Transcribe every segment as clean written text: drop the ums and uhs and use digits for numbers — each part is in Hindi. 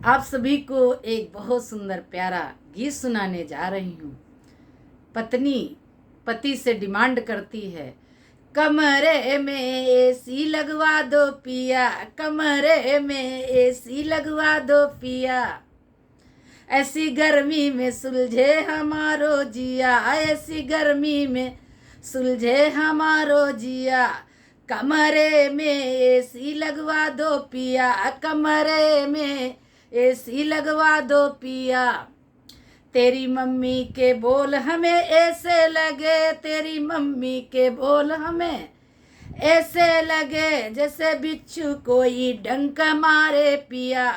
आप सभी को एक बहुत सुंदर प्यारा गीत सुनाने जा रही हूँ। पत्नी पति से डिमांड करती है, कमरे में एसी लगवा दो पिया, कमरे में एसी लगवा दो पिया, ऐसी गर्मी में सुलझे हमारो जिया, ऐसी गर्मी में सुलझे हमारो जिया, कमरे में एसी लगवा दो पिया, कमरे में एसी लगवा दो पिया। तेरी मम्मी के बोल हमें ऐसे लगे, तेरी मम्मी के बोल हमें ऐसे लगे, जैसे बिच्छू कोई डंक मारे पिया,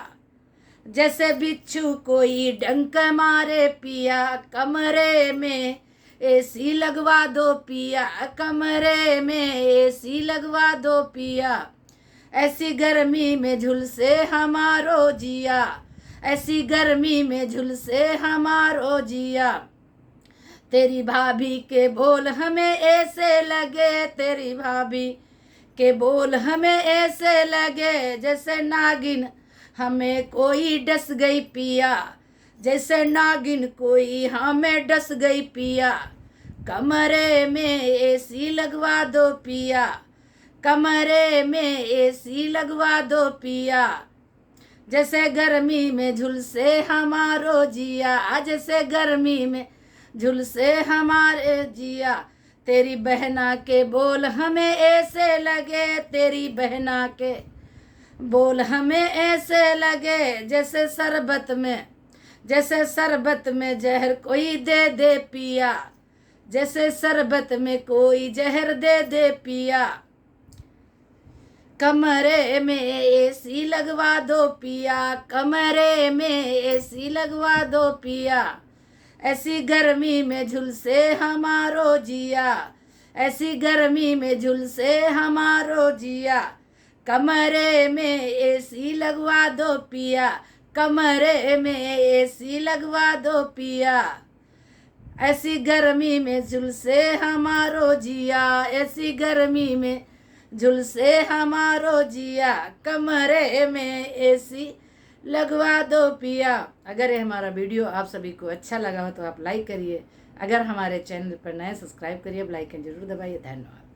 जैसे बिच्छू कोई डंक मारे पिया, कमरे में एसी लगवा दो पिया, कमरे में एसी लगवा दो पिया, ऐसी गर्मी में झुलसे हमारो जिया, ऐसी गर्मी में झुलसे हमारो जिया। तेरी भाभी के बोल हमें ऐसे लगे, तेरी भाभी के बोल हमें ऐसे लगे, जैसे नागिन हमें कोई डस गई पिया, जैसे नागिन कोई हमें डस गई पिया, कमरे में एसी लगवा दो पिया, कमरे में एसी लगवा दो पिया, जैसे गर्मी में झुलसे हमारो जिया, जैसे गर्मी में झुलसे हमारे जिया। तेरी बहना के बोल हमें ऐसे लगे, तेरी बहना के बोल हमें ऐसे लगे, जैसे शरबत में, जैसे शरबत में जहर कोई दे दे पिया, जैसे शरबत में कोई जहर दे दे पिया, कमरे में एसी लगवा दो पिया, कमरे में एसी लगवा दो पिया, ऐसी गर्मी में झुलसे हमारो जिया, ऐसी गर्मी में झुलसे हमारो जिया, कमरे में एसी लगवा दो पिया, कमरे में एसी लगवा दो पिया, ऐसी गर्मी में झुलसे हमारो जिया, ऐसी गर्मी में झुलसे हमारो जिया, कमरे में एसी लगवा दो पिया। अगर ये हमारा वीडियो आप सभी को अच्छा लगा हो तो आप लाइक करिए, अगर हमारे चैनल पर नए सब्सक्राइब करिए, बेल आइकन जरूर दबाइए। धन्यवाद।